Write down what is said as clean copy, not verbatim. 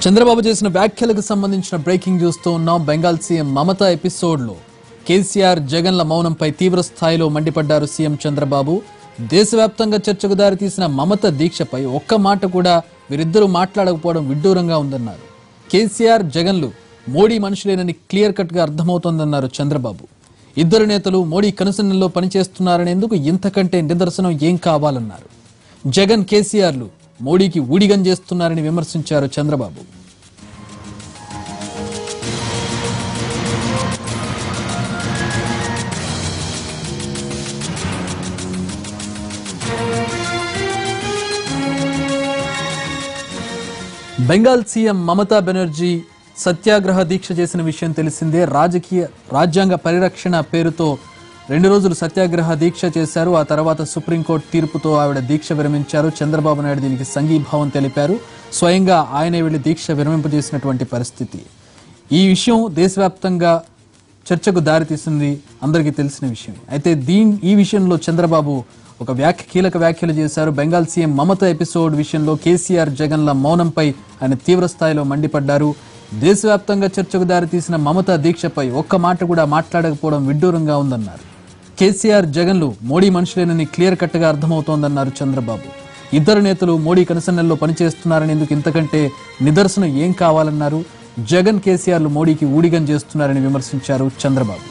చంద్రబాబు చేసిన వ్యాఖ్యలకు సంబంధించిన బ్రేకింగ్ చూస్తూ ఉన్నాం. బెంగాల్ సీఎం మమతా ఎపిసోడ్లో కేసీఆర్ జగన్ల మౌనంపై తీవ్ర స్థాయిలో మండిపడ్డారు సీఎం చంద్రబాబు. దేశవ్యాప్తంగా చర్చకు దారితీసిన మమత దీక్షపై ఒక్క మాట కూడా వీరిద్దరూ మాట్లాడకపోవడం విడ్డూరంగా ఉందన్నారు. కేసీఆర్ జగన్లు మోడీ మనుషులేనని క్లియర్ కట్ గా అర్థమవుతోందన్నారు చంద్రబాబు. ఇద్దరు నేతలు మోడీ కనుసన్నల్లో పనిచేస్తున్నారనేందుకు ఇంతకంటే నిదర్శనం ఏం కావాలన్నారు. జగన్ కేసీఆర్లు మోడీకి ఊడిగం చేస్తున్నారని విమర్శించారు చంద్రబాబు. బెంగాల్ సీఎం మమతా బెనర్జీ సత్యాగ్రహ దీక్ష చేసిన విషయం తెలిసిందే. రాజ్యాంగ పరిరక్షణ పేరుతో 2 రోజులు సత్యాగ్రహ దీక్ష చేశారు. ఆ తర్వాత సుప్రీంకోర్టు తీర్పుతో ఆవిడ దీక్ష విరమించారు. చంద్రబాబు నాయుడు దీనికి సంఘీభావం తెలిపారు. స్వయంగా ఆయనే వెళ్లి దీక్ష విరమింపజేసినటువంటి పరిస్థితి. ఈ విషయం దేశవ్యాప్తంగా చర్చకు దారితీసింది, అందరికీ తెలిసిన విషయం. అయితే ఈ విషయంలో చంద్రబాబు ఒక కీలక వ్యాఖ్యలు చేశారు. బెంగాల్ సీఎం మమత ఎపిసోడ్ విషయంలో కేసీఆర్ జగన్ల మౌనంపై ఆయన తీవ్ర స్థాయిలో మండిపడ్డారు. దేశవ్యాప్తంగా చర్చకు దారితీసిన మమత దీక్షపై ఒక్క మాట కూడా మాట్లాడకపోవడం విడ్డూరంగా ఉందన్నారు. కేసీఆర్ జగన్లు మోడీ మనుషులేనని క్లియర్ కట్ గా అర్థమవుతోందన్నారు చంద్రబాబు. ఇద్దరు నేతలు మోడీ కనుసన్నల్లో పనిచేస్తున్నారనేందుకు ఇంతకంటే నిదర్శనం ఏం కావాలన్నారు. జగన్ కేసీఆర్లు మోడీకి ఊడిగం చేస్తున్నారని విమర్శించారు చంద్రబాబు.